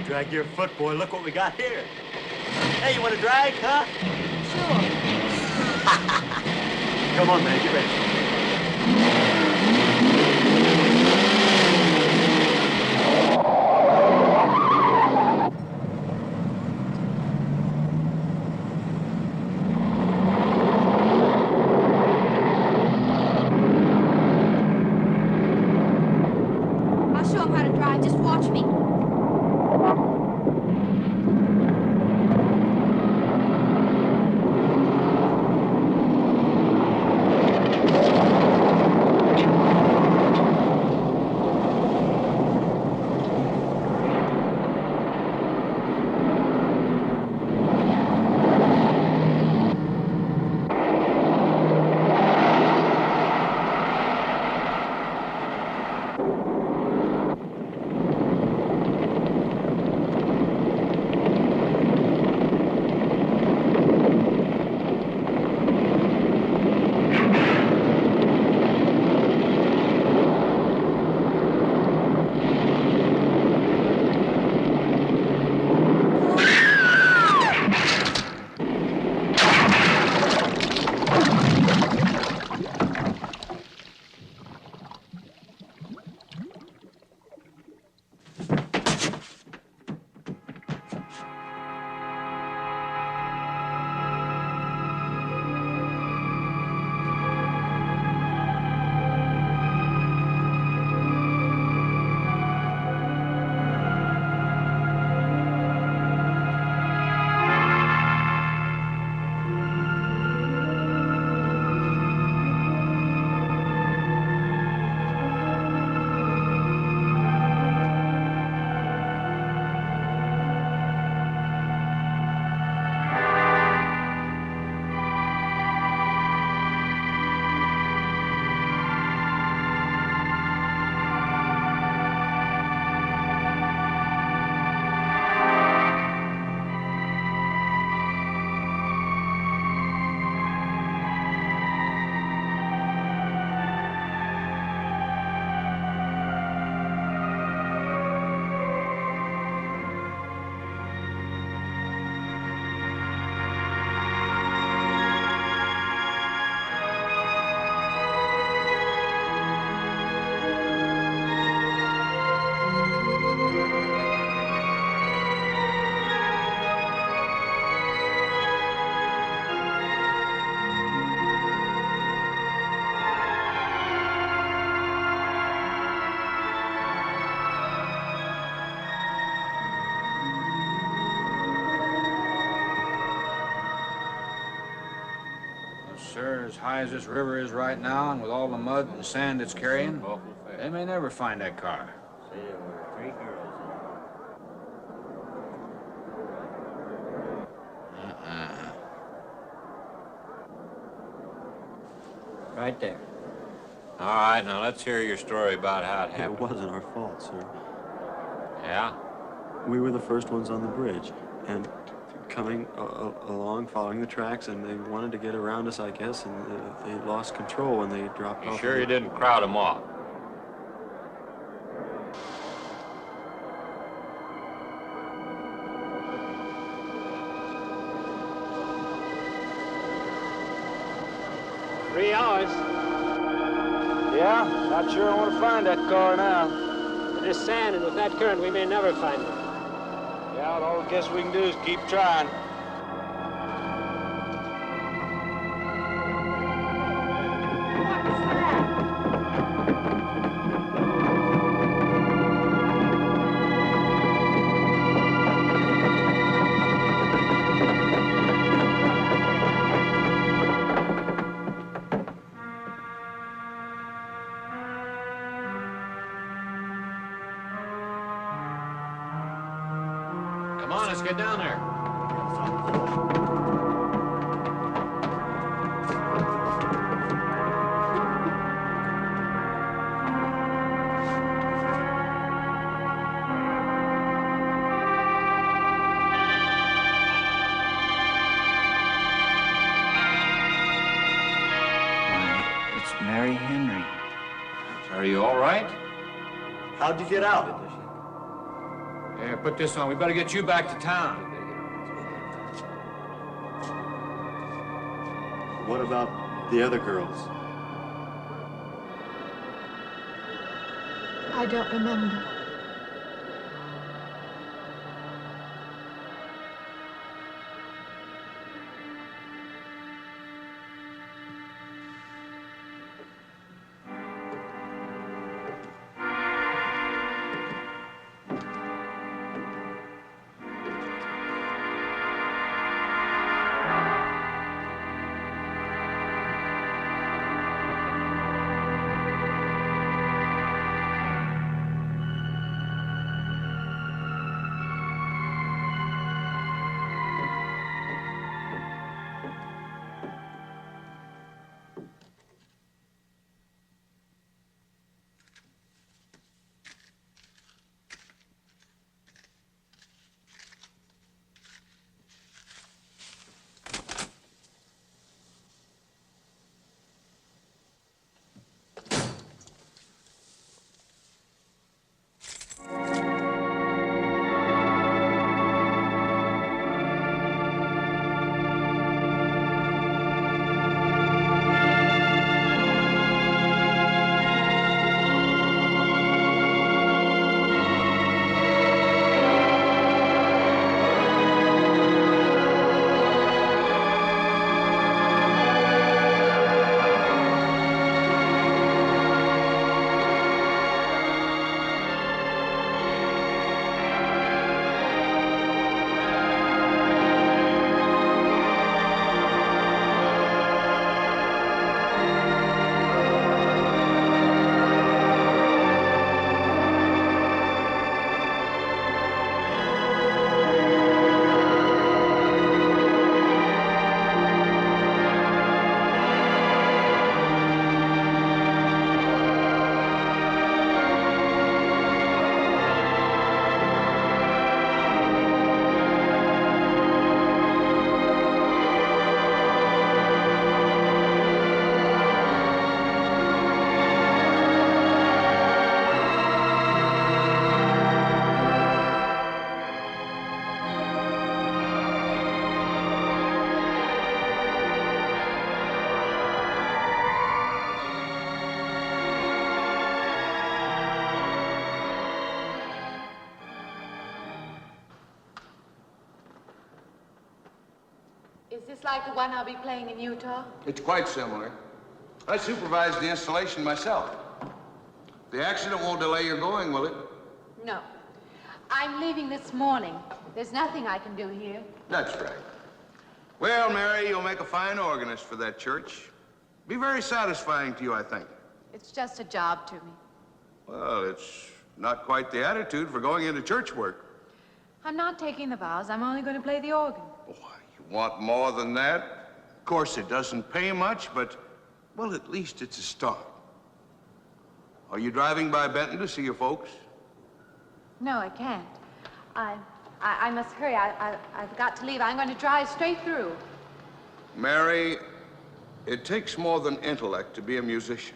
Drag your foot, boy. Look what we got here. Hey, you want to drag, huh? Sure. Come on, man. Get ready. Sir, as high as this river is right now, and with all the mud and sand it's carrying, they may never find that car. See, there were 3 girls. Right there. All right, now let's hear your story about how it happened. It wasn't our fault, sir. Yeah? We were the first ones on the bridge, and coming along, following the tracks, and they wanted to get around us, I guess, and they lost control when they dropped off. You sure you didn't crowd them off? Three hours. Yeah, not sure I want to find that car now. With this sand and with that current, we may never find it. Yeah, all I guess we can do is keep trying. Come on, let's get down there. It's Mary Henry. Are you all right? How'd you get out? Here, put this on. We better get you back to town. What about the other girls? I don't remember. Is this like the one I'll be playing in Utah? It's quite similar. I supervised the installation myself. The accident won't delay your going, will it? No. I'm leaving this morning. There's nothing I can do here. That's right. Well, Mary, you'll make a fine organist for that church. Be very satisfying to you, I think. It's just a job to me. Well, it's not quite the attitude for going into church work. I'm not taking the vows. I'm only going to play the organ. Why, you want more than that? Of course, it doesn't pay much, but, well, at least it's a start. Are you driving by Benton to see your folks? No, I can't. I must hurry. I've got to leave. I'm going to drive straight through. Mary, it takes more than intellect to be a musician.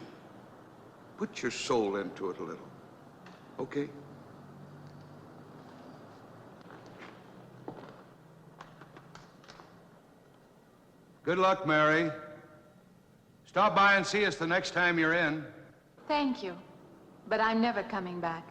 Put your soul into it a little, okay? Good luck, Mary. Stop by and see us the next time you're in. Thank you. But I'm never coming back.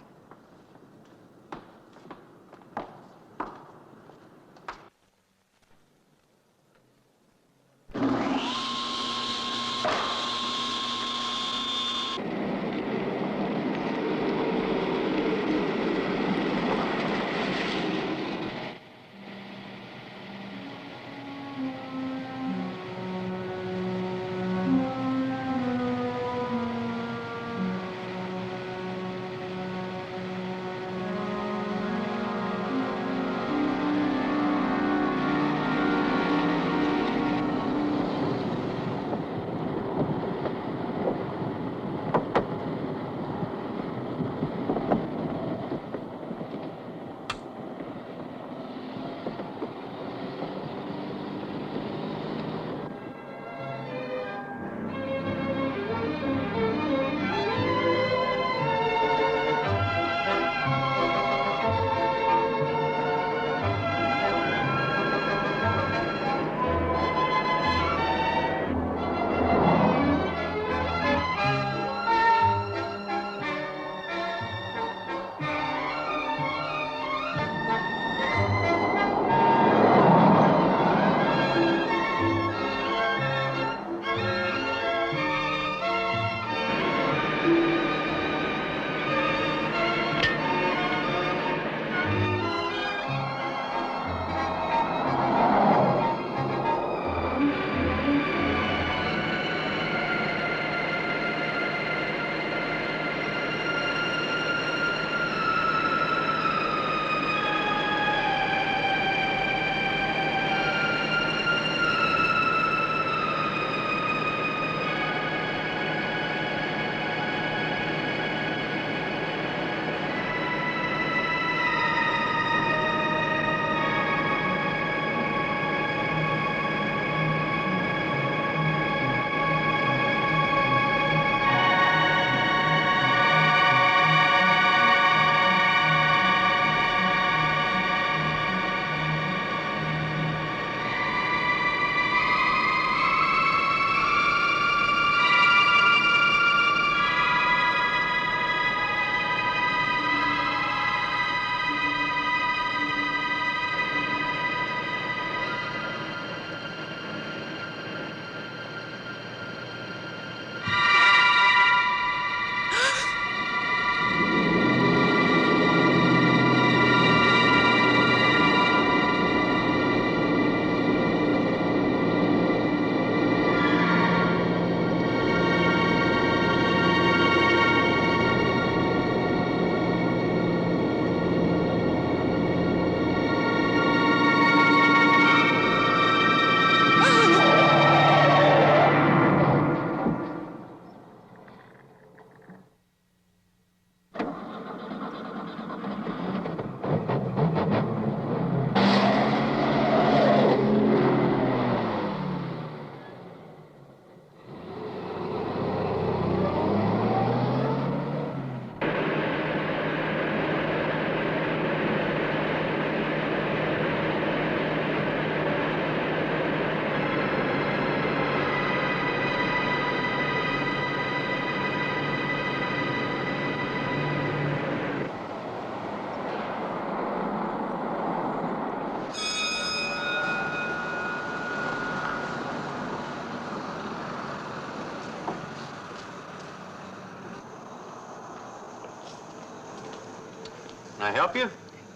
Can I help you?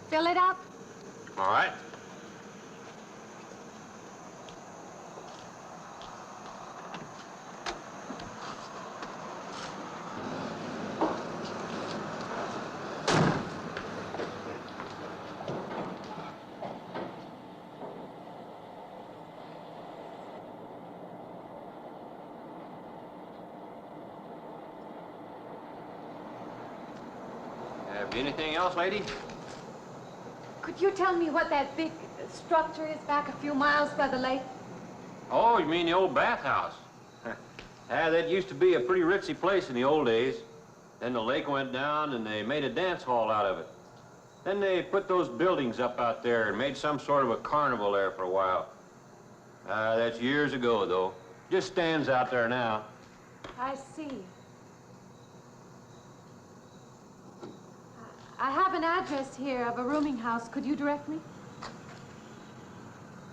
Fill it up. All right. Have anything else, lady? Could you tell me what that big structure is back a few miles by the lake? Oh, you mean the old bathhouse? That used to be a pretty ritzy place in the old days. Then the lake went down and they made a dance hall out of it. Then they put those buildings up out there and made some sort of a carnival there for a while. That's years ago, though. Just stands out there now. I see. I have an address here of a rooming house. Could you direct me?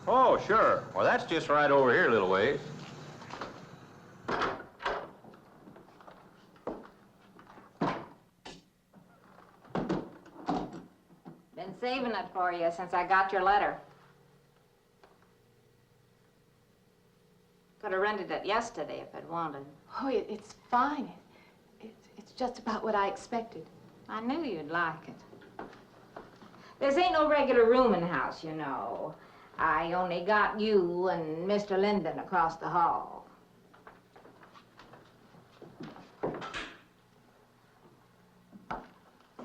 Oh, sure. Well, that's just right over here a little ways. Been saving it for you since I got your letter. Could have rented it yesterday if I'd wanted. Oh, it's fine. It's just about what I expected. I knew you'd like it. This ain't no regular rooming house, you know. I only got you and Mr. Linden across the hall.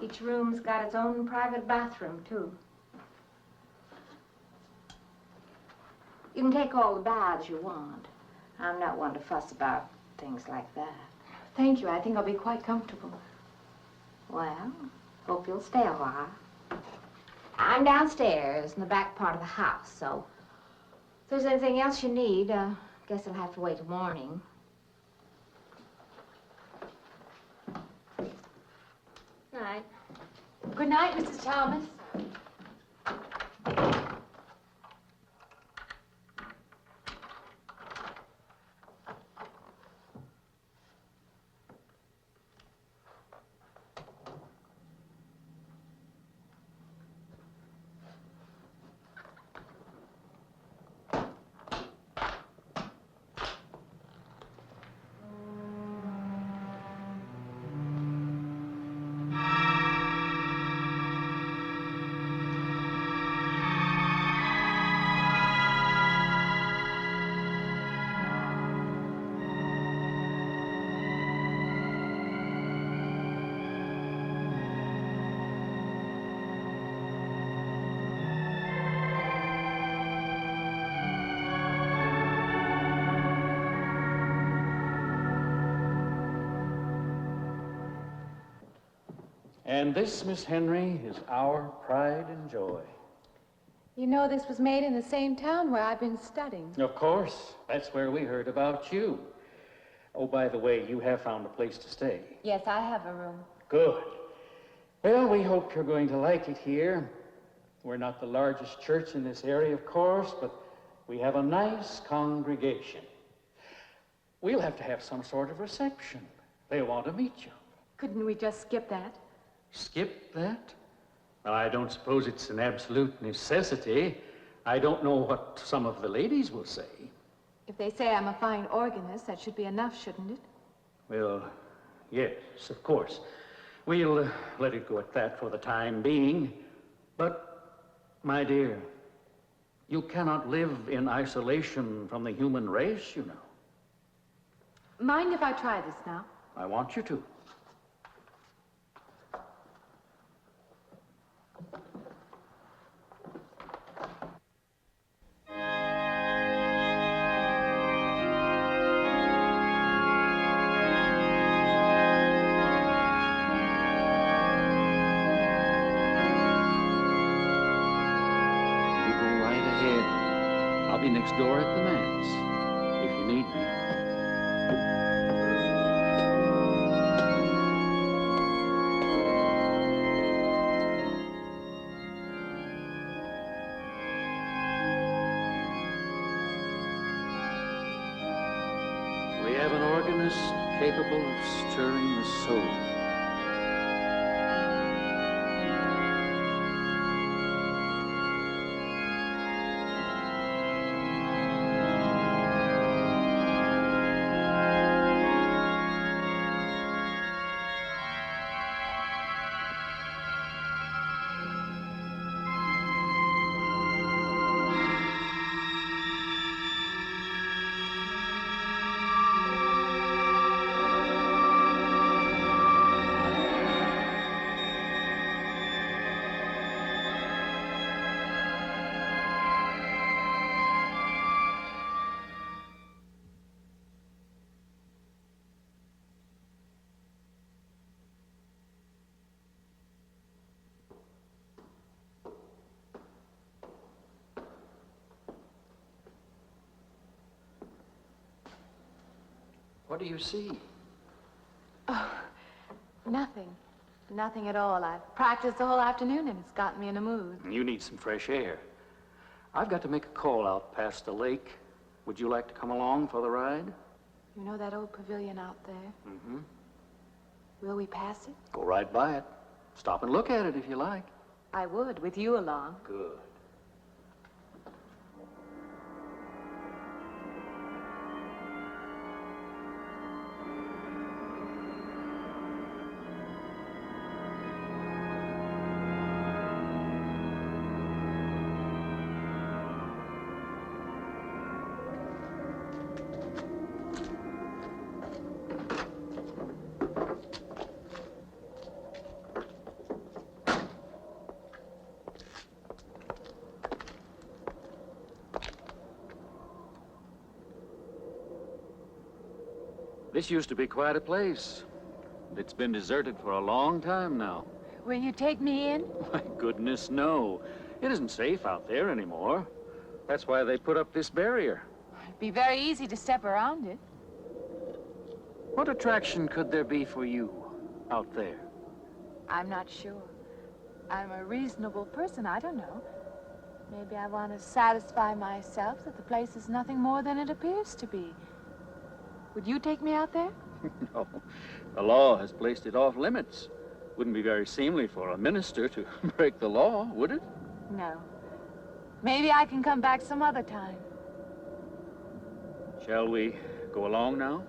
Each room's got its own private bathroom, too. You can take all the baths you want. I'm not one to fuss about things like that. Thank you. I think I'll be quite comfortable. Well, hope you'll stay a while. I'm downstairs in the back part of the house, so if there's anything else you need, guess it'll have to wait till morning. Night. Good night, Mrs. Thomas. And this, Miss Henry, is our pride and joy. You know this was made in the same town where I've been studying. Of course, that's where we heard about you. Oh, by the way, you have found a place to stay. Yes, I have a room. Good. Well, we hope you're going to like it here. We're not the largest church in this area, of course, but we have a nice congregation. We'll have to have some sort of reception. They want to meet you. Couldn't we just skip that? Skip that? Well, I don't suppose it's an absolute necessity. I don't know what some of the ladies will say. If they say I'm a fine organist, that should be enough, shouldn't it? Well, yes, of course. We'll let it go at that for the time being. But, my dear, you cannot live in isolation from the human race, you know. Mind if I try this now? I want you to. Next door at the manse, if you need me. We have an organist capable of stirring the soul. What do you see? Oh, nothing. Nothing at all. I've practiced the whole afternoon and it's gotten me in a mood. You need some fresh air. I've got to make a call out past the lake. Would you like to come along for the ride? You know that old pavilion out there? Mm-hmm. Will we pass it? Go right by it. Stop and look at it if you like. I would, with you along. Good. This used to be quite a place. It's been deserted for a long time now. Will you take me in? My goodness, no. It isn't safe out there anymore. That's why they put up this barrier. It'd be very easy to step around it. What attraction could there be for you out there? I'm not sure. I'm a reasonable person. I don't know. Maybe I want to satisfy myself that the place is nothing more than it appears to be. Would you take me out there? No. The law has placed it off limits. Wouldn't be very seemly for a minister to break the law, would it? No. Maybe I can come back some other time. Shall we go along now?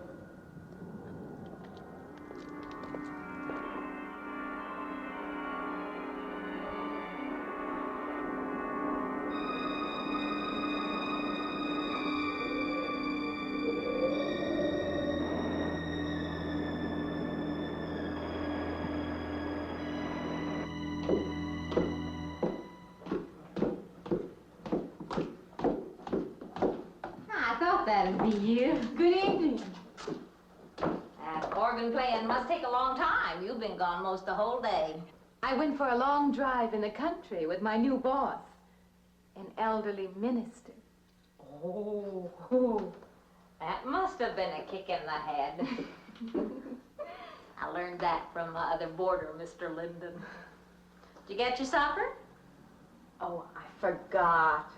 That'll be you. Good evening. That organ playing must take a long time. You've been gone most the whole day. I went for a long drive in the country with my new boss, an elderly minister. Oh, that must have been a kick in the head. I learned that from my other boarder, Mr. Linden. Did you get your supper? Oh, I forgot.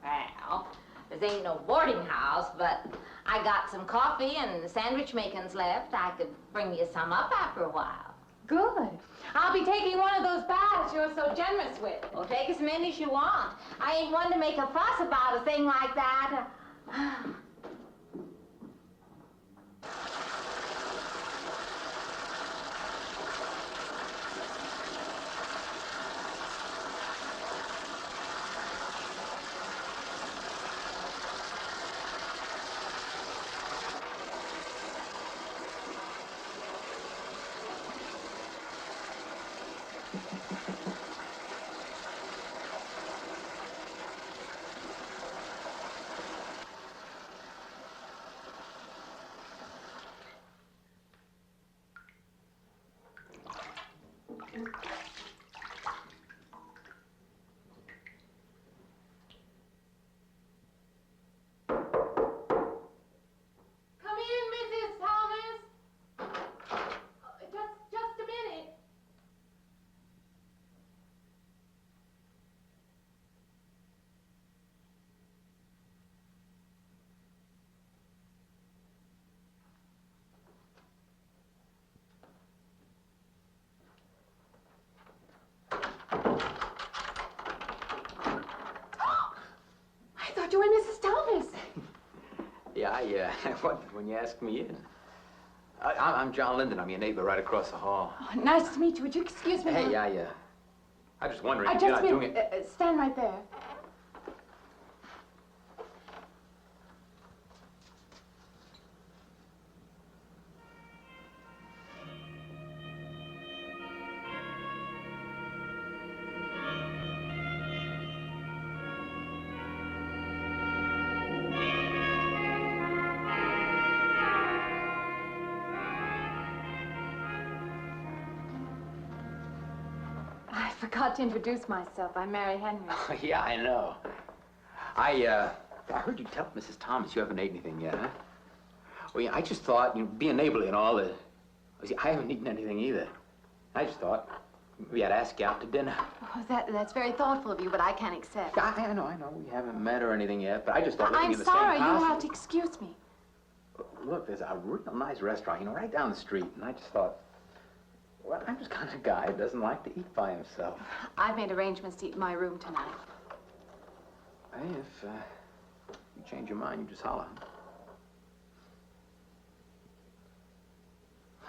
Well, this ain't no boarding house, but I got some coffee and sandwich makings left. I could bring you some up after a while. Good. I'll be taking one of those baths you're so generous with. Well, take as many as you want. I ain't one to make a fuss about a thing like that. You and Mrs. Thomas. Yeah, I wondered when you asked me in. I'm John Linden. I'm your neighbor right across the hall. Oh, nice to meet you. Would you excuse me? Hey, I was just wondering if you're you're not doing it. Stand right there. I forgot to introduce myself. I'm Mary Henry. Oh, yeah, I know. I heard you tell Mrs. Thomas you haven't ate anything yet, huh? Well, yeah, I just thought, being neighborly and all, see, I haven't eaten anything either. I just thought maybe I'd ask you out to dinner. Oh, that's very thoughtful of you, but I can't accept. I know. We haven't met or anything yet, but I just thought living in the same I'm sorry. house... You'll have to excuse me. Look, there's a real nice restaurant, right down the street, and I just thought, well, I'm just kind of guy who doesn't like to eat by himself. I've made arrangements to eat in my room tonight. Hey, if you change your mind, you just holler.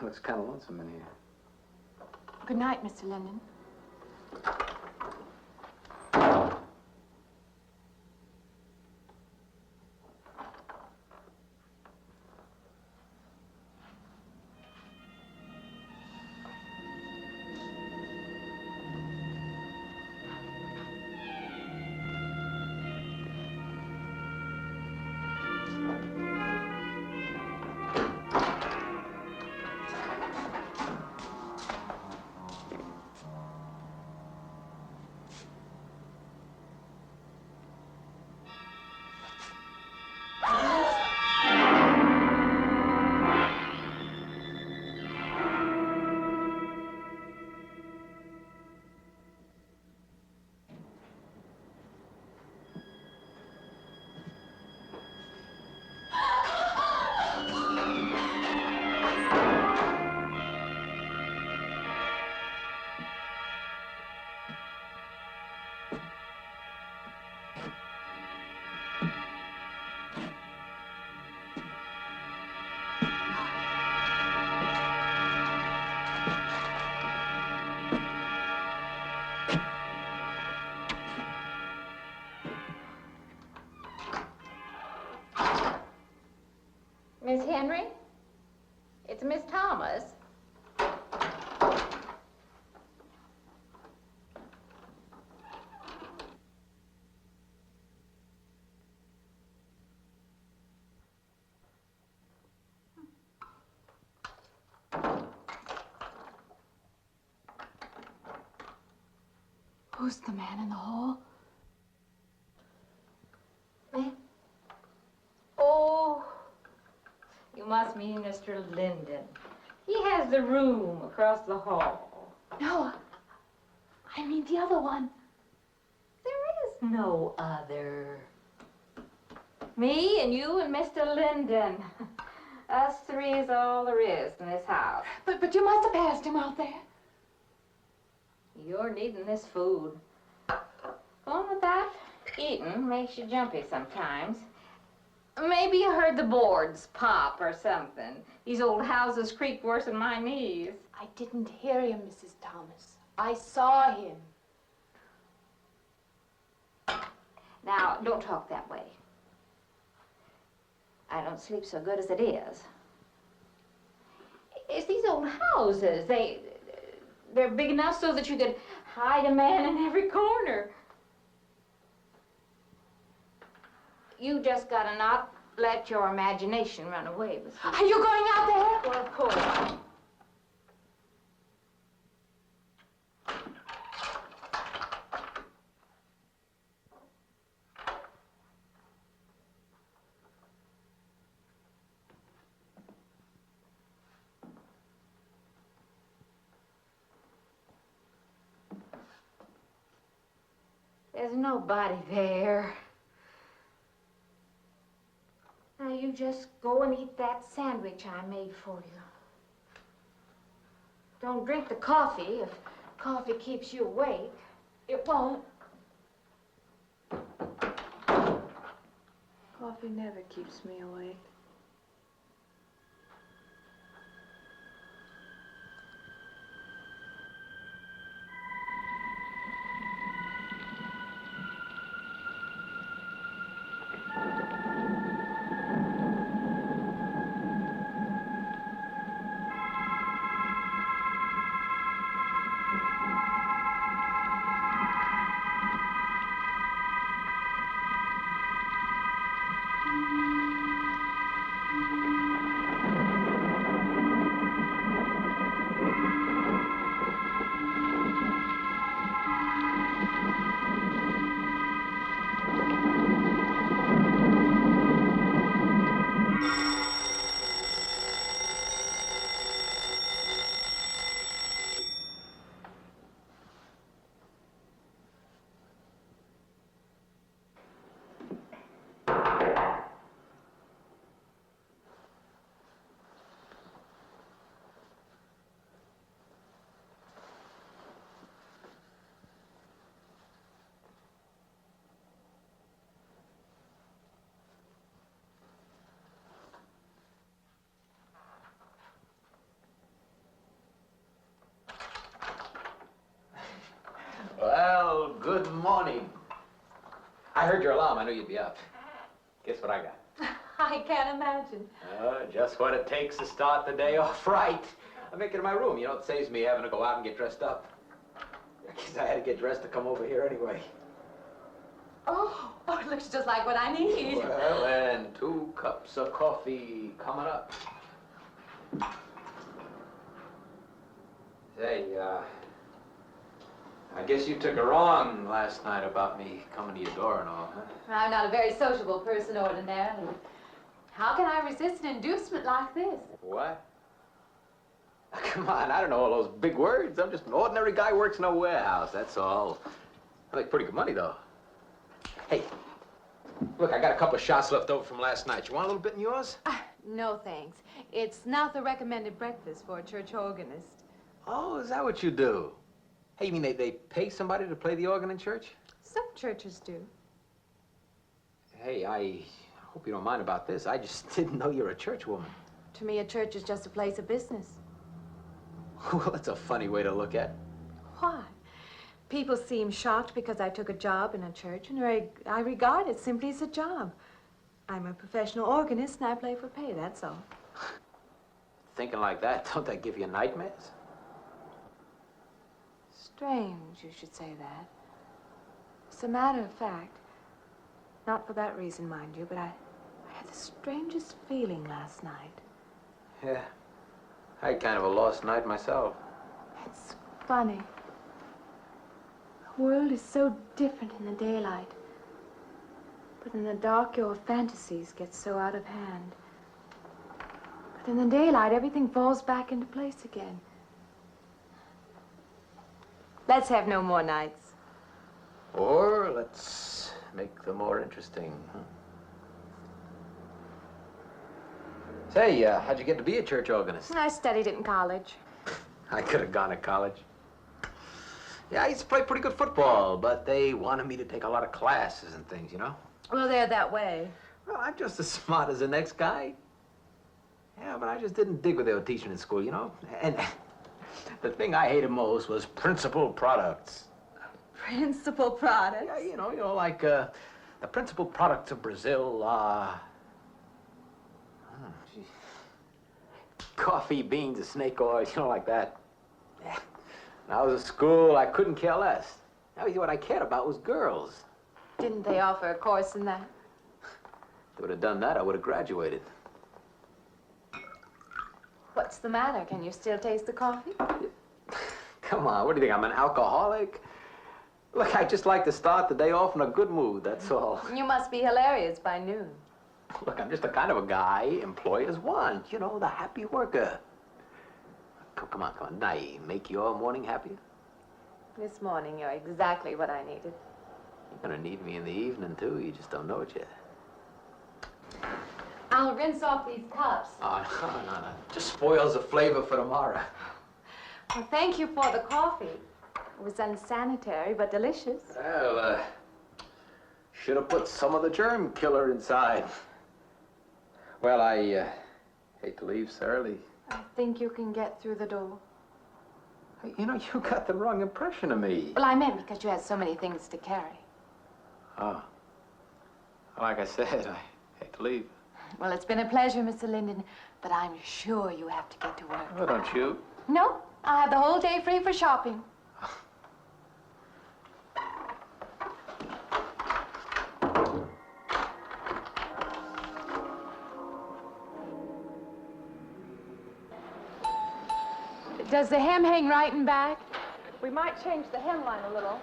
Looks kind of lonesome in here. Good night, Mr. Linden. Miss Henry? It's Miss Thomas. Who's the man in the hall? Me? Oh, you must mean Mr. Linden. He has the room across the hall. No, I mean the other one. There is no other. Me and you and Mr. Linden. Us three is all there is in this house. But you must have passed him out there. You're needing this food. Going without eating makes you jumpy sometimes. Maybe you heard the boards pop or something. These old houses creak worse than my knees. I didn't hear him, Mrs. Thomas. I saw him. Now, don't talk that way. I don't sleep so good as it is. It's these old houses. They're big enough so that you could hide a man in every corner. You just gotta not let your imagination run away with you. Are you going out there? Well, of course. There's nobody there. Now you just go and eat that sandwich I made for you. Don't drink the coffee if coffee keeps you awake. It won't. Coffee never keeps me awake. heard your alarm. I knew you'd be up. Guess what I got? I can't imagine. Just what it takes to start the day off right. I make it in my room. You know, it saves me having to go out and get dressed up. I guess I had to get dressed to come over here anyway. Oh, it looks just like what I need. Well, and 2 cups of coffee coming up. Say, I guess you took her on last night about me coming to your door and all, huh? I'm not a very sociable person ordinarily. How can I resist an inducement like this? What? Come on, I don't know all those big words. I'm just an ordinary guy who works in a warehouse, that's all. I make pretty good money, though. Hey, look, I got a couple of shots left over from last night. You want a little bit in yours? No, thanks. It's not the recommended breakfast for a church organist. Oh, is that what you do? Hey, you mean they pay somebody to play the organ in church? Some churches do. Hey, I hope you don't mind about this. I just didn't know you're a church woman. To me, a church is just a place of business. Well, that's a funny way to look at it. Why? People seem shocked because I took a job in a church, and I regard it simply as a job. I'm a professional organist, and I play for pay, that's all. Thinking like that, don't that give you nightmares? Strange you should say that. As a matter of fact, not for that reason, mind you, but I had the strangest feeling last night. Yeah, I had kind of a lost night myself. It's funny. The world is so different in the daylight. But in the dark, your fantasies get so out of hand. But in the daylight, everything falls back into place again. Let's have no more nights. Or let's make them more interesting, huh? Say, how'd you get to be a church organist? I studied it in college. I could have gone to college. Yeah, I used to play pretty good football, but they wanted me to take a lot of classes and things, you know? Well, they're that way. Well, I'm just as smart as the next guy. Yeah, but I just didn't dig what they were teaching in school, you know? And the thing I hated most was principal products. Principal products? Yeah, you know, like the principal products of Brazil are coffee, beans, and snake oil, you know, like that. Yeah. When I was at school, I couldn't care less. Now, what I cared about was girls. Didn't they offer a course in that? If they would have done that, I would have graduated. What's the matter? Can you still taste the coffee? Come on, what do you think, I'm an alcoholic? Look, I just like to start the day off in a good mood, that's all. You must be hilarious by noon. Look, I'm just the kind of a guy employers want, you know, the happy worker. Come on, Did I make your morning happier? This morning, you're exactly what I needed. You're gonna need me in the evening, too. You just don't know it yet. I'll rinse off these cups. Oh, no. Just spoils the flavor for tomorrow. Well, thank you for the coffee. It was unsanitary, but delicious. Well, should have put some of the germ killer inside. Well, I hate to leave so early. I think you can get through the door. Hey, you know, you got the wrong impression of me. Well, I meant because you had so many things to carry. Oh. Like I said, I hate to leave. Well, it's been a pleasure, Mr. Linden, but I'm sure you have to get to work. Oh, don't you? No, I'll have the whole day free for shopping. Does the hem hang right and back? We might change the hemline a little.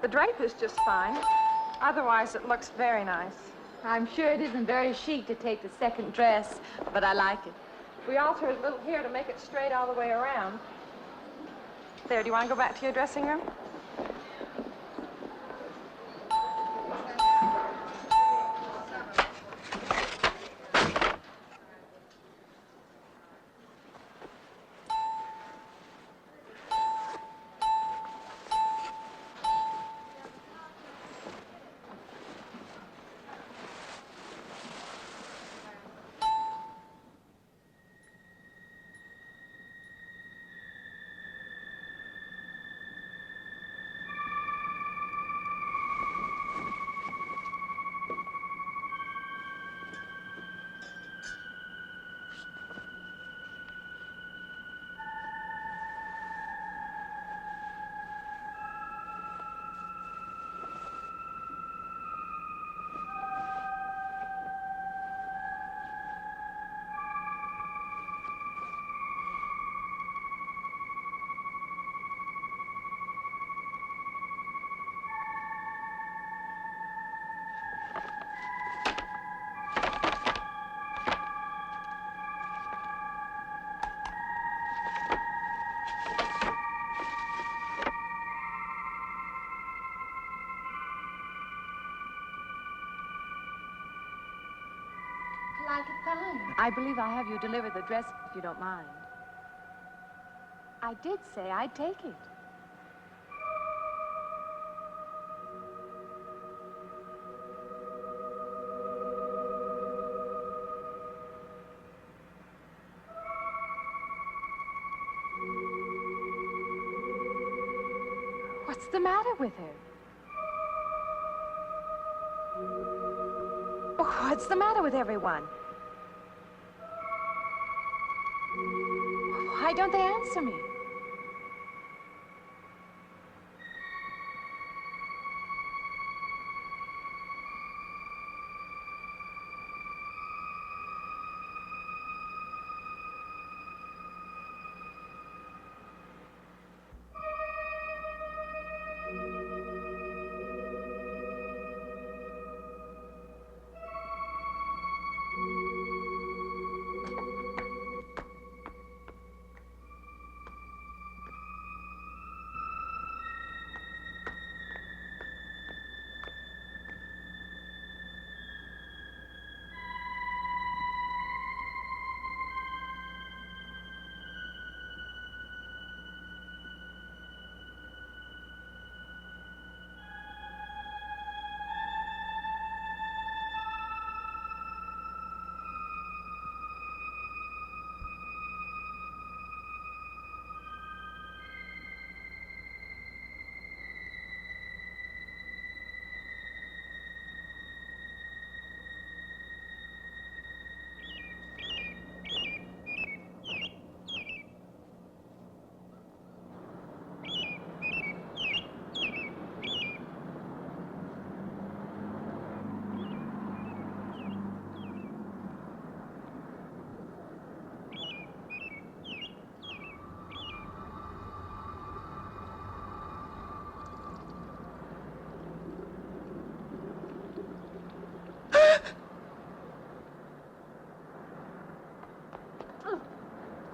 The drape is just fine. Otherwise, it looks very nice. I'm sure it isn't very chic to take the second dress, but I like it. We alter a little here to make it straight all the way around. There, do you want to go back to your dressing room? like it fine. I believe I'll have you deliver the dress if you don't mind. I did say I'd take it. What's the matter with her? What's the matter with everyone? Why don't they answer me?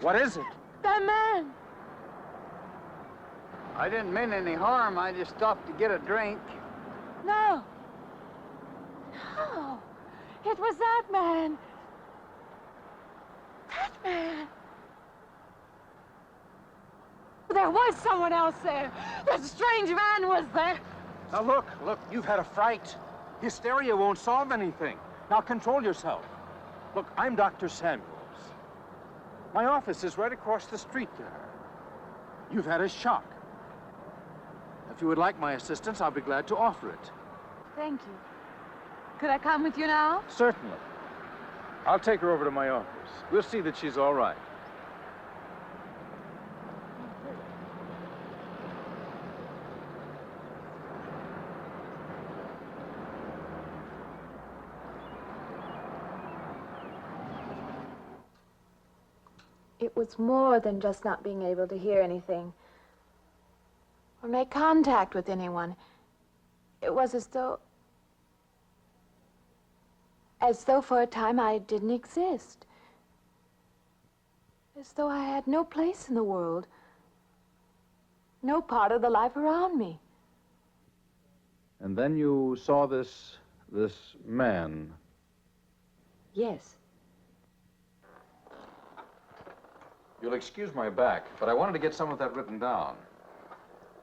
What is it? That man! I didn't mean any harm. I just stopped to get a drink. No. No. It was that man. That man. There was someone else there. That strange man was there. Now look, you've had a fright. Hysteria won't solve anything. Now control yourself. Look, I'm Dr. Samuels. My office is right across the street there. You've had a shock. If you would like my assistance, I'll be glad to offer it. Thank you. Could I come with you now? Certainly. I'll take her over to my office. We'll see that she's all right. It was more than just not being able to hear anything or make contact with anyone. It was as though for a time I didn't exist. As though I had no place in the world, no part of the life around me. And then you saw this man. Yes. You'll excuse my back, but I wanted to get some of that written down.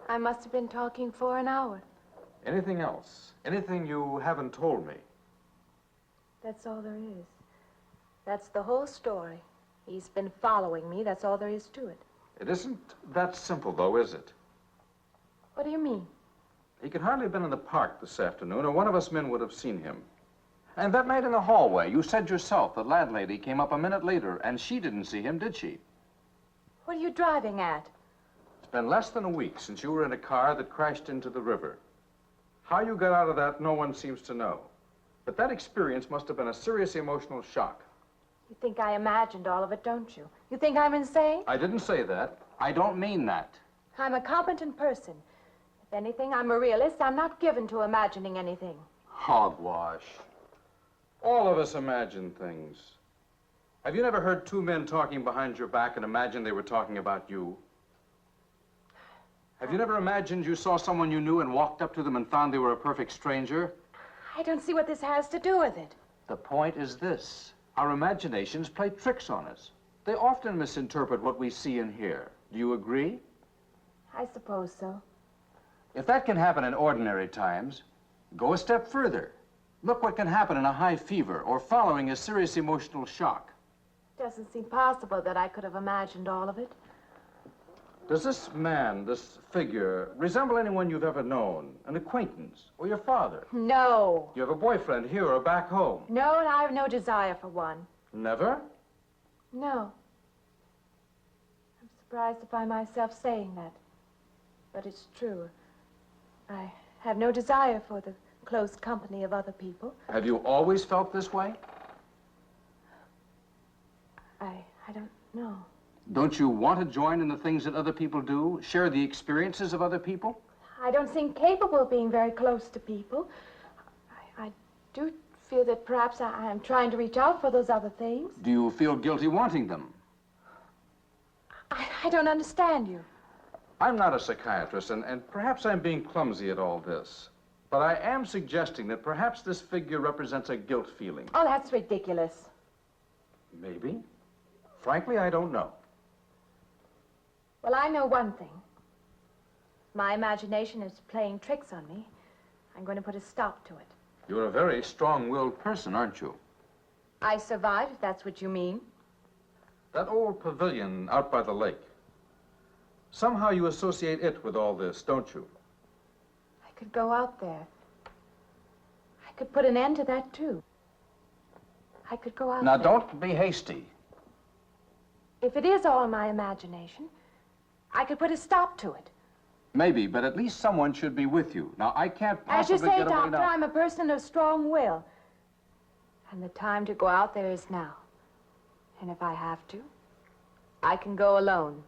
I must have been talking for an hour. Anything else? Anything you haven't told me? That's all there is. That's the whole story. He's been following me. That's all there is to it. It isn't that simple, though, is it? What do you mean? He could hardly have been in the park this afternoon, or one of us men would have seen him. And that night in the hallway, you said yourself the landlady came up a minute later, and she didn't see him, did she? What are you driving at? It's been less than a week since you were in a car that crashed into the river. How you got out of that, no one seems to know. But that experience must have been a serious emotional shock. You think I imagined all of it, don't you? You think I'm insane? I didn't say that. I don't mean that. I'm a competent person. If anything, I'm a realist. I'm not given to imagining anything. Hogwash. All of us imagine things. Have you never heard two men talking behind your back and imagined they were talking about you? Have you never imagined you saw someone you knew and walked up to them and found they were a perfect stranger? I don't see what this has to do with it. The point is this. Our imaginations play tricks on us. They often misinterpret what we see and hear. Do you agree? I suppose so. If that can happen in ordinary times, go a step further. Look what can happen in a high fever or following a serious emotional shock. Doesn't seem possible that I could have imagined all of it. Does this man, this figure, resemble anyone you've ever known? An acquaintance? Or your father? No. You have a boyfriend here or back home? No, and I have no desire for one. Never? No. I'm surprised to find myself saying that. But it's true. I have no desire for the close company of other people. Have you always felt this way? I don't know. Don't you want to join in the things that other people do? Share the experiences of other people? I don't seem capable of being very close to people. I do feel that perhaps I am trying to reach out for those other things. Do you feel guilty wanting them? I don't understand you. I'm not a psychiatrist, and perhaps I'm being clumsy at all this. But I am suggesting that perhaps this figure represents a guilt feeling. Oh, that's ridiculous. Maybe. Frankly, I don't know. Well, I know one thing. My imagination is playing tricks on me. I'm going to put a stop to it. You're a very strong-willed person, aren't you? I survived, if that's what you mean. That old pavilion out by the lake. Somehow you associate it with all this, don't you? I could go out there. I could put an end to that, too. I could go out Now, there. don't be hasty. If it is all my imagination, I could put a stop to it. Maybe, but at least someone should be with you. Now, I can't As you possibly say, get away Doctor, now. I'm a person of strong will. And the time to go out there is now. And if I have to, I can go alone.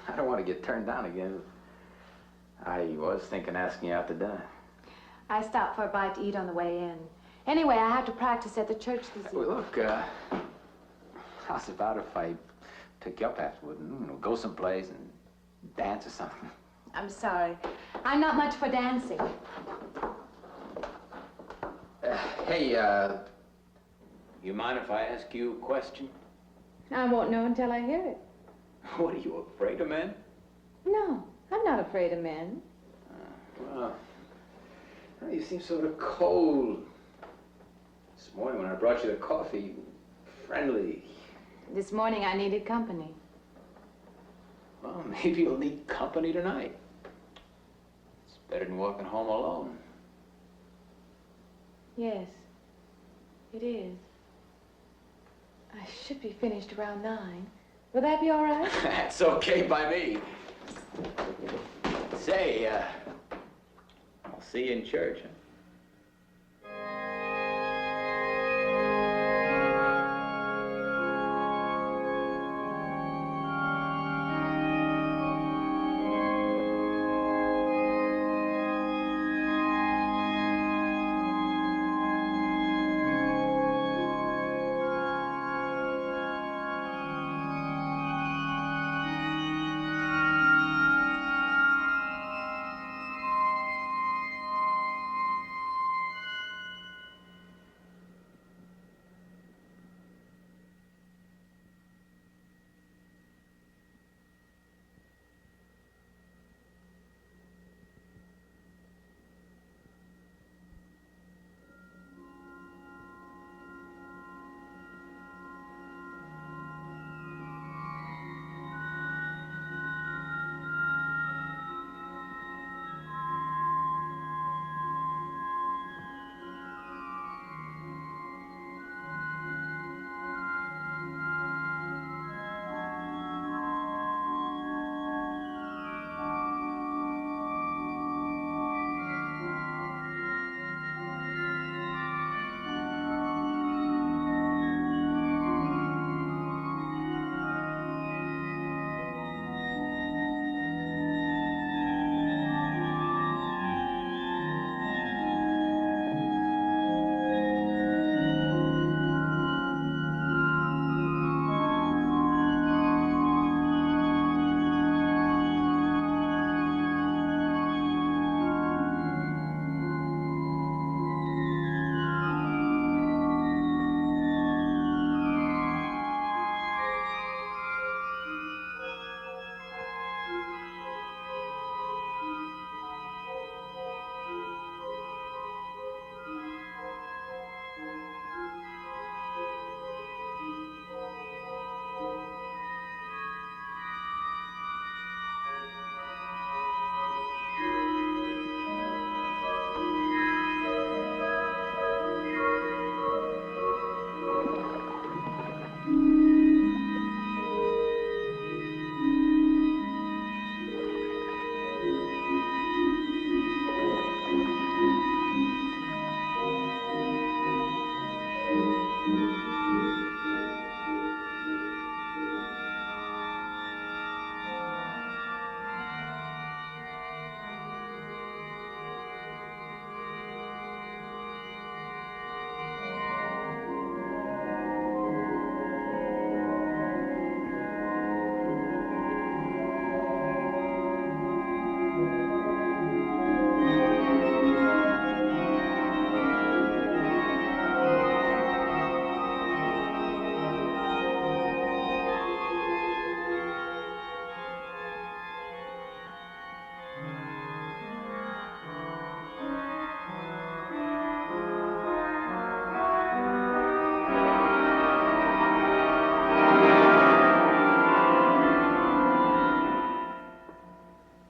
I don't want to get turned down again. I was thinking asking you out to dinner. I stopped for a bite to eat on the way in. Anyway, I have to practice at the church this evening. Well, look, how's about if I took you up afterward and go someplace and dance or something? I'm sorry. I'm not much for dancing. Hey, you mind if I ask you a question? I won't know until I hear it. What, are you afraid of men? No, I'm not afraid of men. Well, you seem sort of cold. This morning when I brought you the coffee, friendly. This morning I needed company. Well, maybe you'll need company tonight. It's better than walking home alone. Yes, it is. I should be finished around 9. Will that be all right? That's okay by me. Say, I'll see you in church, huh?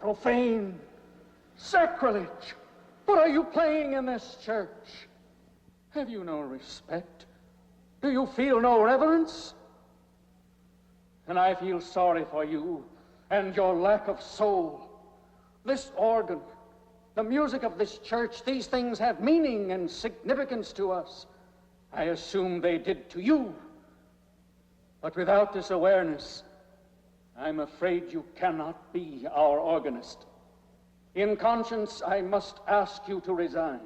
Profane, sacrilege. What are you playing in this church? Have you no respect? Do you feel no reverence? And I feel sorry for you and your lack of soul. This organ, the music of this church, these things have meaning and significance to us. I assume they did to you. But without this awareness, I'm afraid you cannot be our organist. In conscience, I must ask you to resign.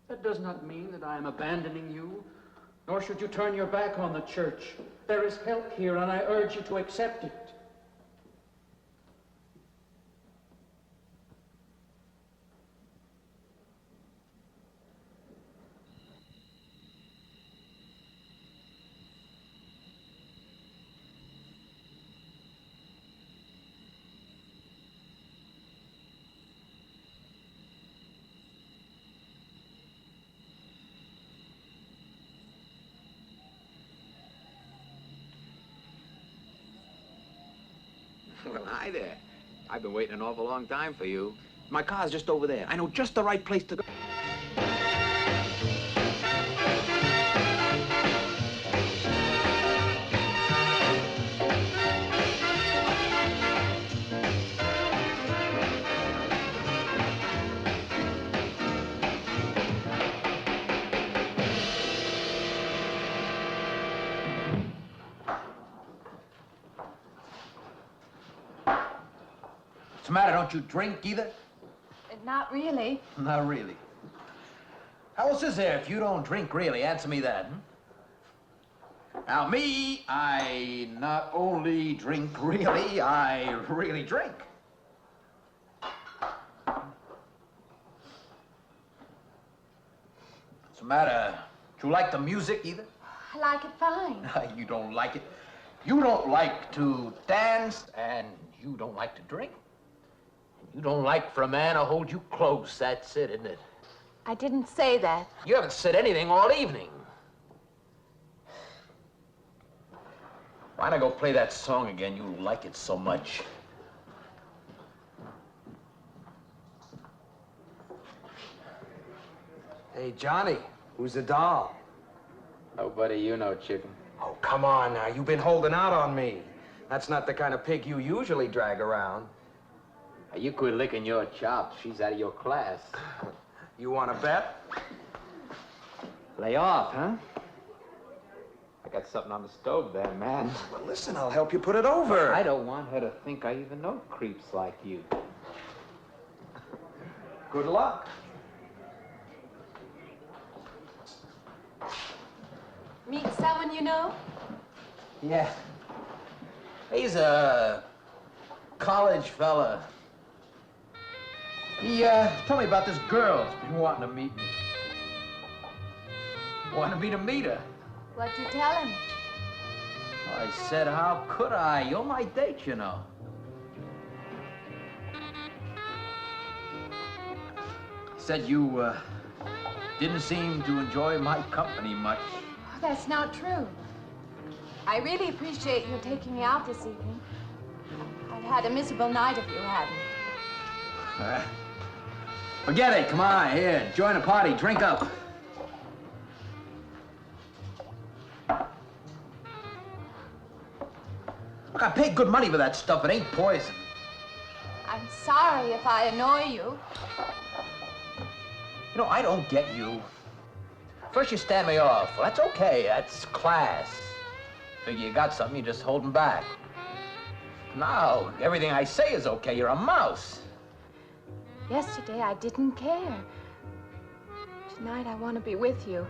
That does not mean that I am abandoning you, nor should you turn your back on the church. There is help here, and I urge you to accept it. Well, hi there. I've been waiting an awful long time for you. My car's just over there. I know just the right place to go. What's the matter? Don't you drink either? Not really. Not really. How else is there if you don't drink really? Answer me that. Now, me, I not only drink really, I really drink. What's the matter? Do you like the music either? I like it fine. You don't like it. You don't like to dance, and you don't like to drink. You don't like for a man to hold you close. That's it, isn't it? I didn't say that. You haven't said anything all evening. Why not go play that song again? You like it so much. Hey, Johnny, who's the doll? Nobody you know, chicken. Oh, come on now. You've been holding out on me. That's not the kind of pig you usually drag around. Now, you quit licking your chops. She's out of your class. You want to bet? Lay off, huh? I got something on the stove there, man. Well, listen, I'll help you put it over. I don't want her to think I even know creeps like you. Good luck. Meet someone you know? Yeah. He's a college fella. He told me about this girl who's been wanting to meet me. Wanted me to meet her. What'd you tell him? I said, how could I? You're my date, you know. Said you didn't seem to enjoy my company much. Oh, that's not true. I really appreciate you taking me out this evening. I'd had a miserable night if you hadn't. Forget it. Come on, here. Join the party. Drink up. Look, I paid good money for that stuff. It ain't poison. I'm sorry if I annoy you. You know, I don't get you. First you stand me off. Well, that's okay. That's class. Figure you got something, you're just holding back. Now, everything I say is okay. You're a mouse. Yesterday, I didn't care. Tonight, I want to be with you.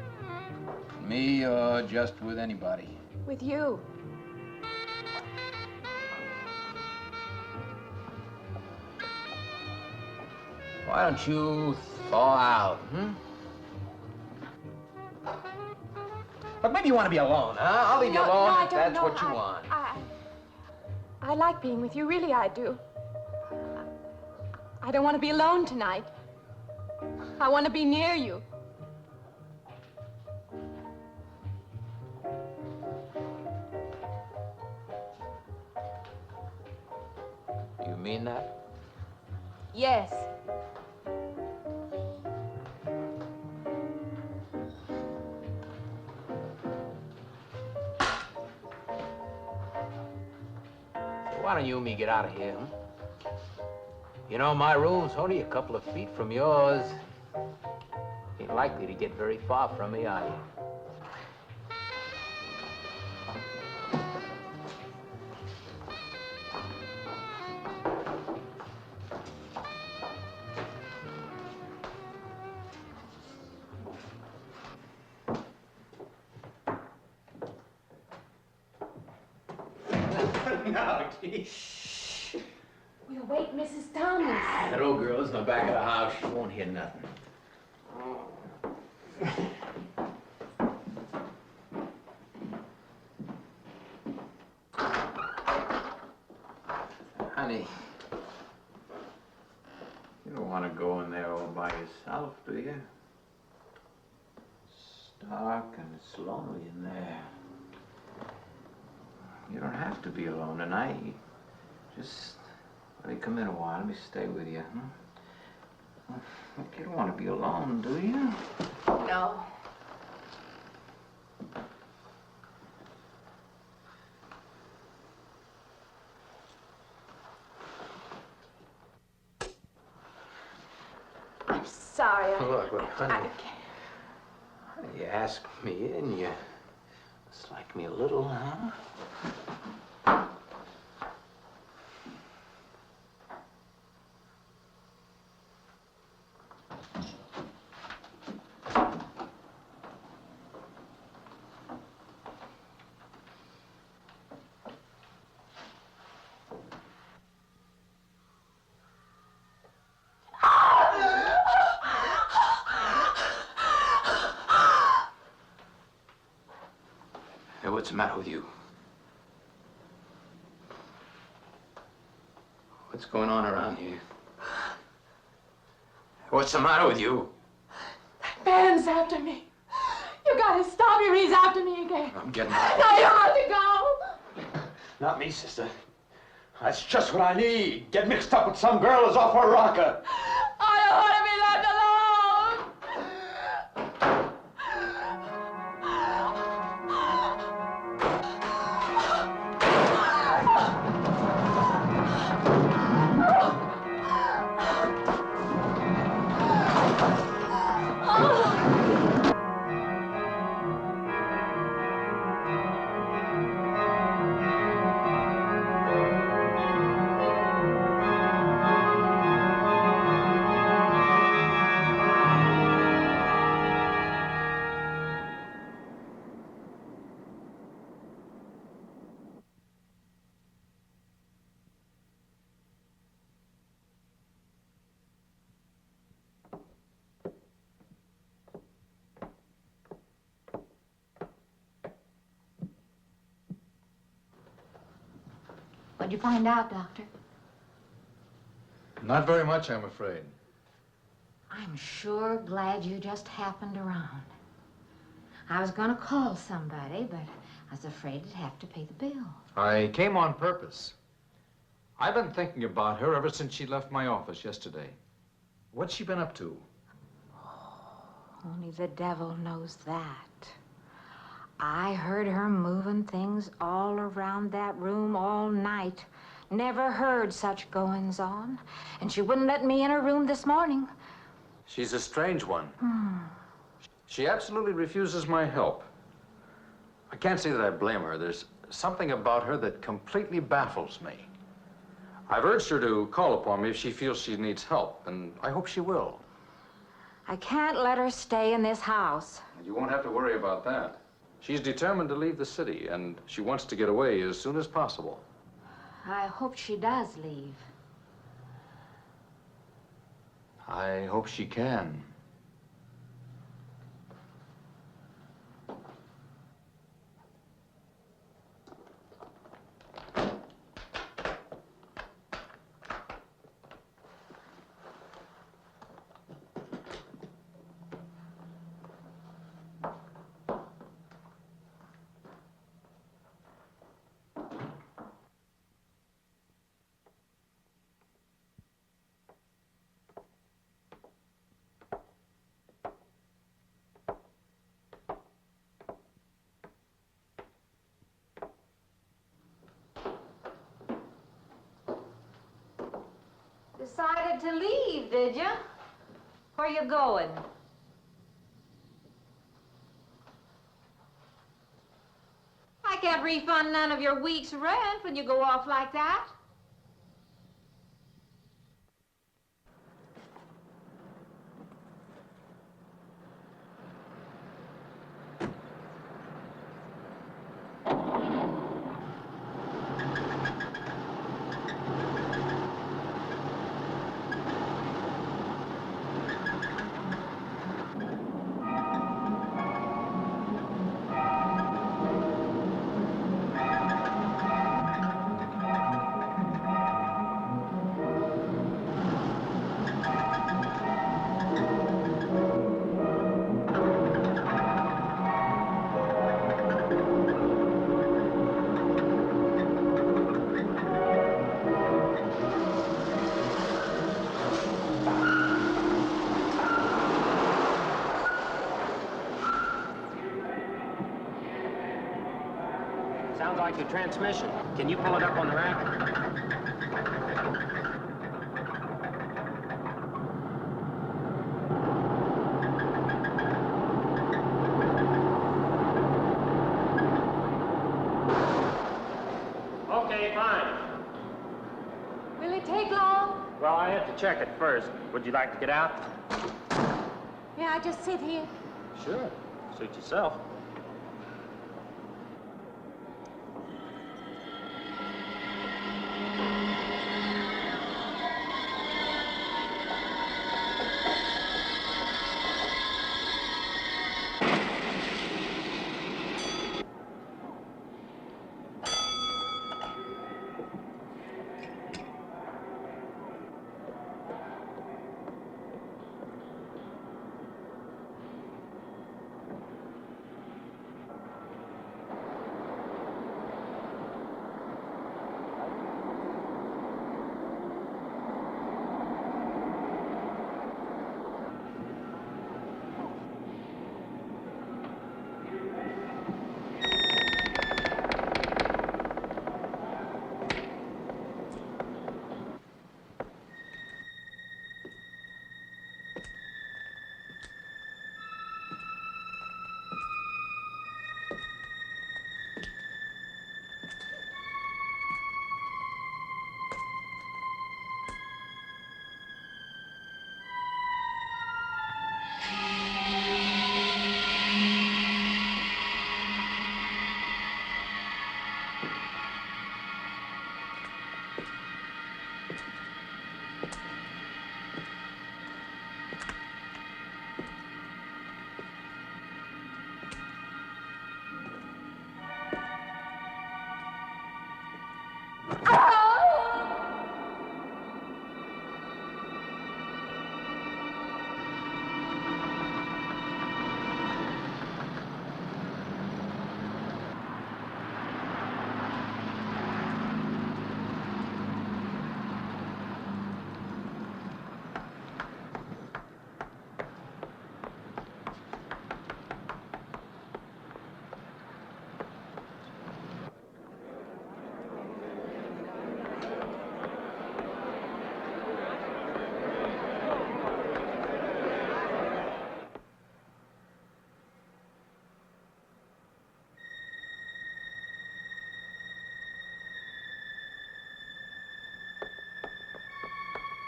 Me or just with anybody? With you. Why don't you thaw out, But maybe you want to be alone, huh? I'll leave you alone no, if that's what you want. I like being with you, really I do. I don't want to be alone tonight. I want to be near you. You mean that? Yes. why don't you and me get out of here, huh? You know, my room's only a couple of feet from yours. Ain't likely to get very far from me, are you? No, geez. We'll wake Mrs. Thomas. That old girl's in the back of the house. She won't hear nothing. Honey, you don't want to go in there all by yourself, do you? It's dark and it's lonely in there. You don't have to be alone tonight. Just let me come in a while. Let me stay with you, huh? Look, you don't want to be alone, do you? No. I'm sorry. Look, honey. You asked me in, you dislike me a little, huh? Hey, what's the matter with you? What's going on around here? What's the matter with you? That man's after me. You gotta stop him. He's after me again. I'm getting out. No, you have to go. Not me, sister. That's just what I need. Get mixed up with some girl who's off her rocker. I don't want to be left alone. What'd you find out, Doctor? Not very much, I'm afraid. I'm sure glad you just happened around. I was gonna call somebody, but I was afraid I'd have to pay the bill. I came on purpose. I've been thinking about her ever since she left my office yesterday. What's she been up to? Only the devil knows that. I heard her moving things all around that room all night. Never heard such goings on. And she wouldn't let me in her room this morning. She's a strange one. She absolutely refuses my help. I can't say that I blame her. There's something about her that completely baffles me. I've urged her to call upon me if she feels she needs help, and I hope she will. I can't let her stay in this house. You won't have to worry about that. She's determined to leave the city, and she wants to get away as soon as possible. I hope she does leave. I hope she can. Decided to leave, did you? Where you going? I can't refund none of your week's rent when you go off like that. Sounds like your transmission. Can you pull it up on the rack? Okay, fine. Will it take long? Well, I have to check it first. Would you like to get out? May I just sit here? Sure. Suit yourself.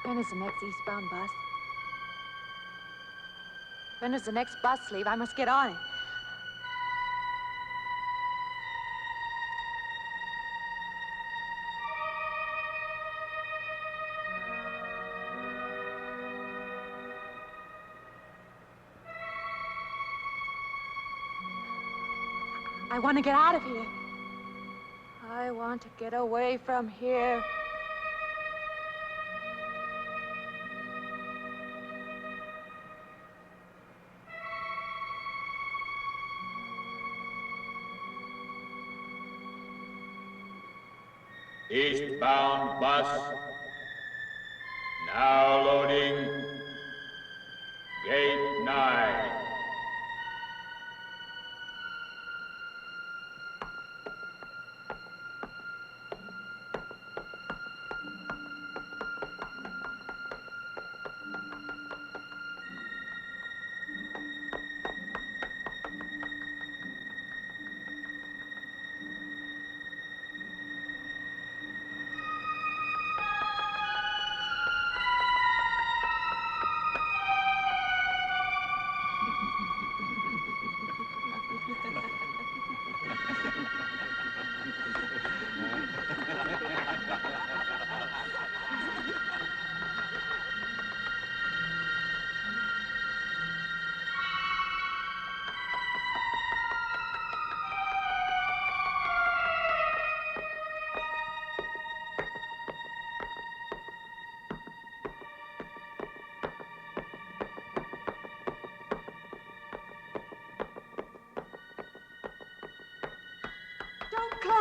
When is the next eastbound bus? When does the next bus leave? I must get on it. I want to get out of here. I want to get away from here. Eastbound bus, now loading, gate 9.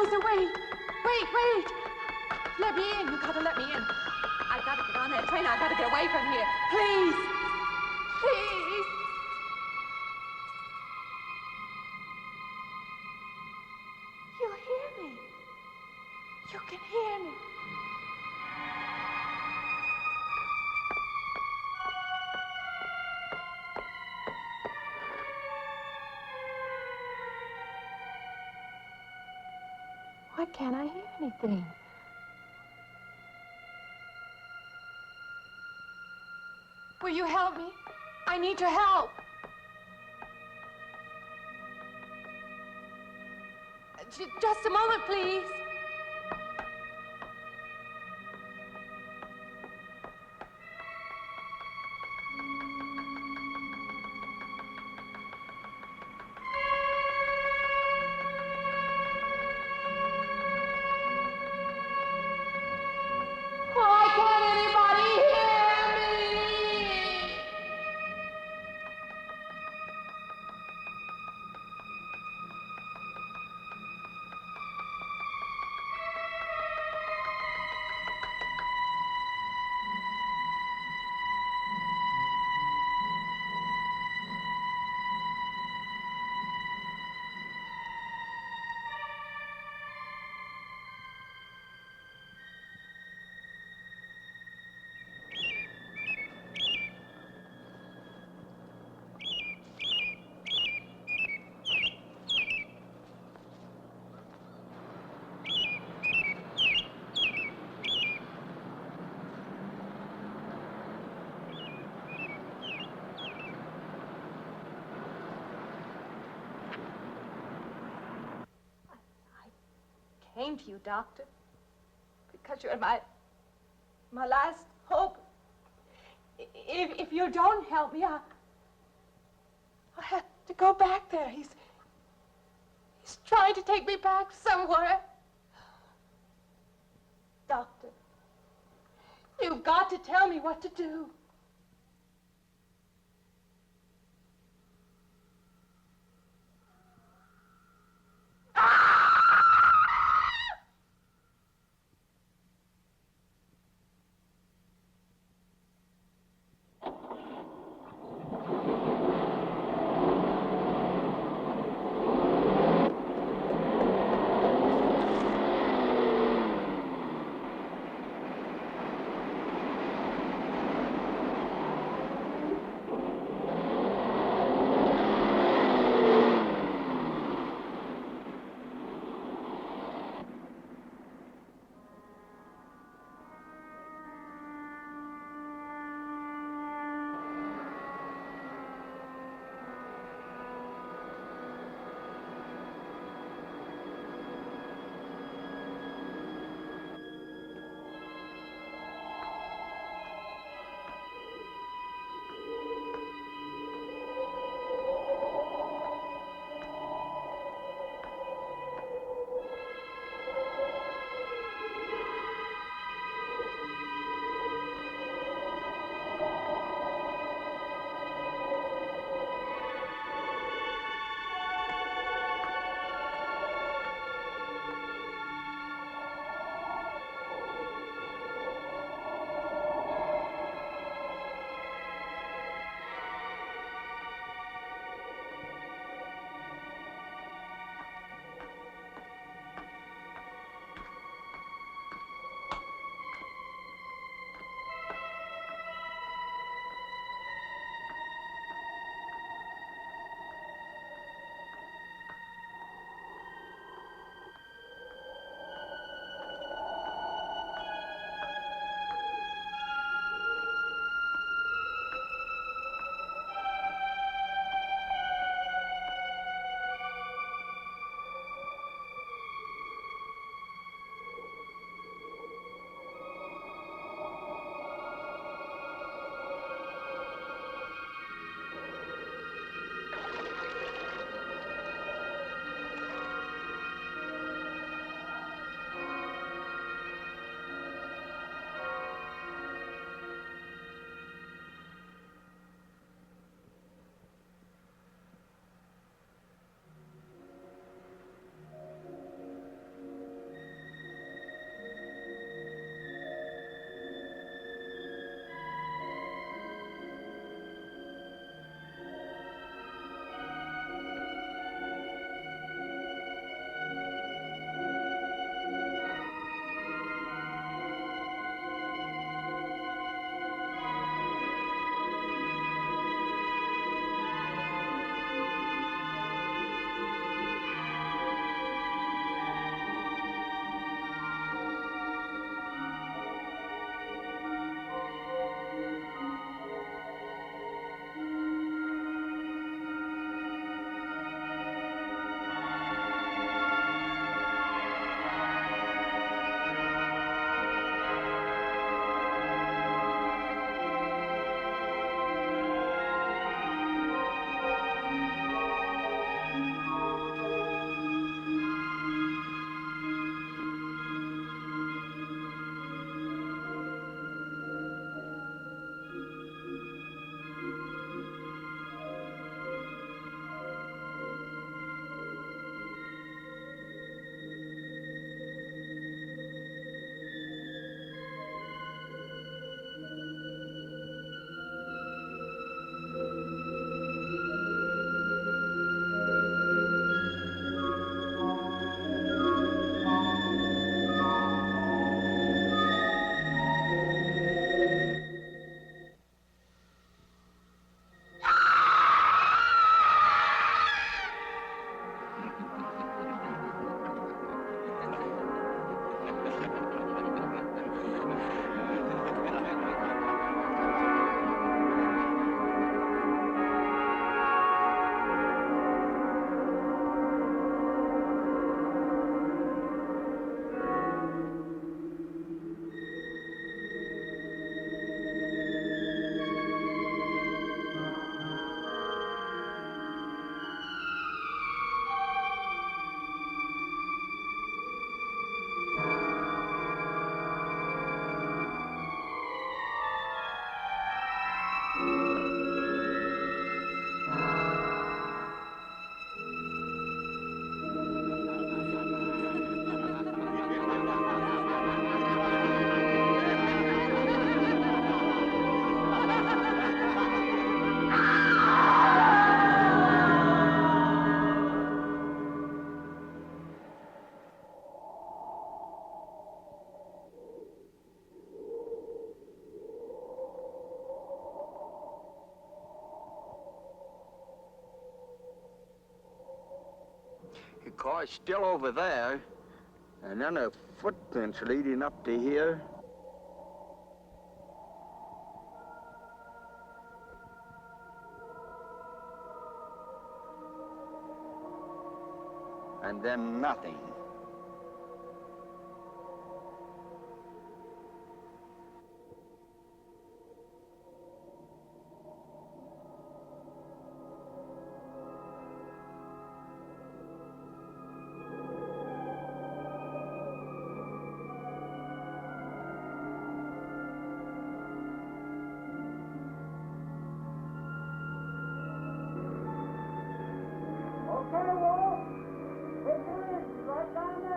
closer. Wait. Wait. Let me in. You gotta let me in. I gotta get on that train. I gotta get away from here. Please. Please. You hear me. You can hear me. Why can't I hear anything? Will you help me? I need your help. Just a moment, please. Why can't anybody hear me? Came to you, Doctor, because you're my last hope. If you don't help me, I'll have to go back there. He's trying to take me back somewhere. Doctor, you've got to tell me what to do. car's still over there. And then the footprints leading up to here. And then nothing. Okay, Wolf. Take it easy, right down there.